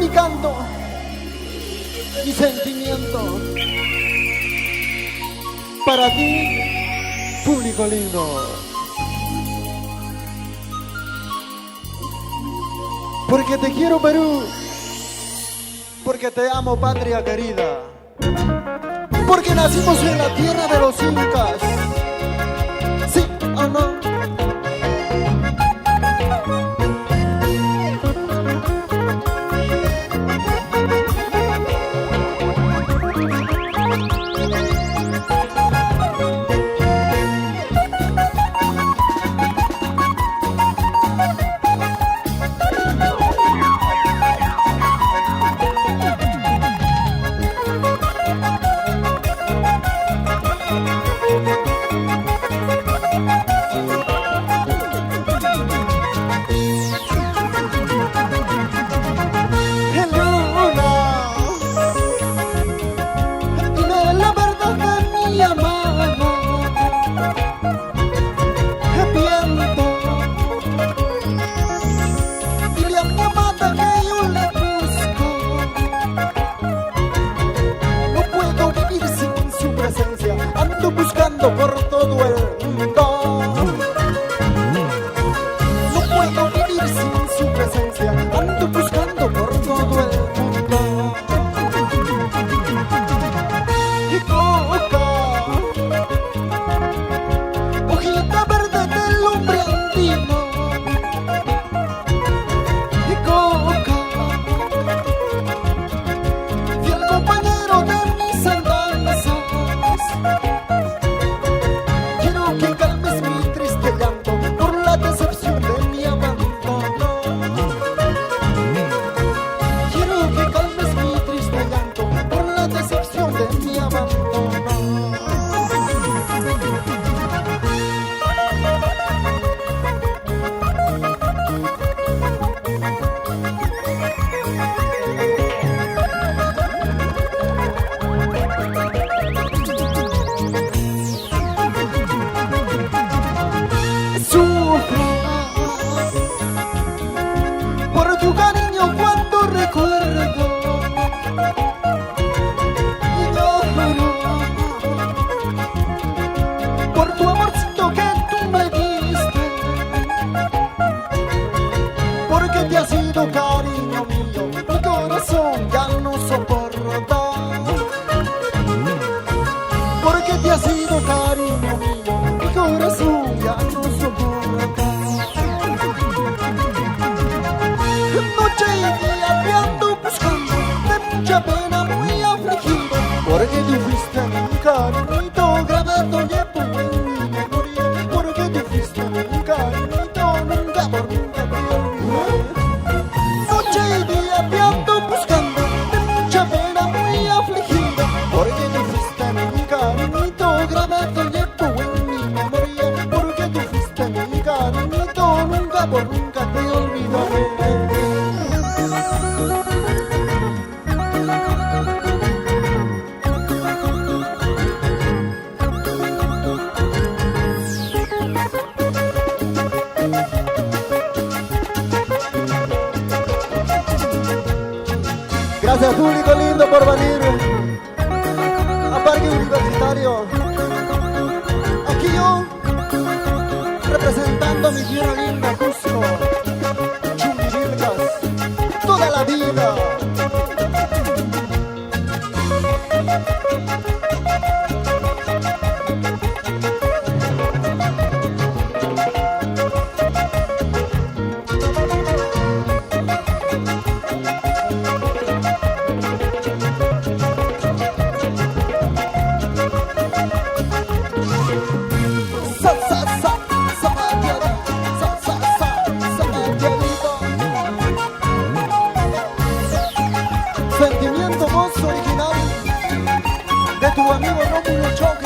dedicando mi sentimiento para ti, público lindo. Porque te quiero, Perú. Porque te amo, patria querida. Porque nacimos en la tierra de los incas. ¿Sí o no? Ando buscando por todo el mundo. No puedo vivir sin su presencia. Ando buscando por todo el mundo. Y coca, hojita verde del hombre andino. Y coca, fiel compañero de mis andanzas. Que calmes mi triste llanto por la decepción de mi abandono. Quiero que calmes mi triste llanto por la decepción de mi abandono. Por tu cariño cuando recuerdo y lloro por tu amorcito que tú me diste, porque te ha sido cariño mío, mi corazón ya no soporta, porque te ha sido cariño mío, mi corazón ya no soporta. Noche y día te ando buscando, de mucha pena muy afligido, porque tú fuiste mi cariñito, grabado llevo en mi memoria, porque tú fuiste mi cariñito, nunca por nunca te olvidé. Noche y día te ando buscando, de mucha pena muy afligido, porque tú fuiste mi cariñito, grabado llevo en mi memoria, porque tú fuiste mi cariñito, nunca por nunca te olvidaré. Gracias, público lindo, por venir a Parque Universitario. Aquí yo, representando a mi tierra linda, Cusco, Chumbivilcas, toda la vida. Sentimiento, voz original de tu amigo Rómulo Choc.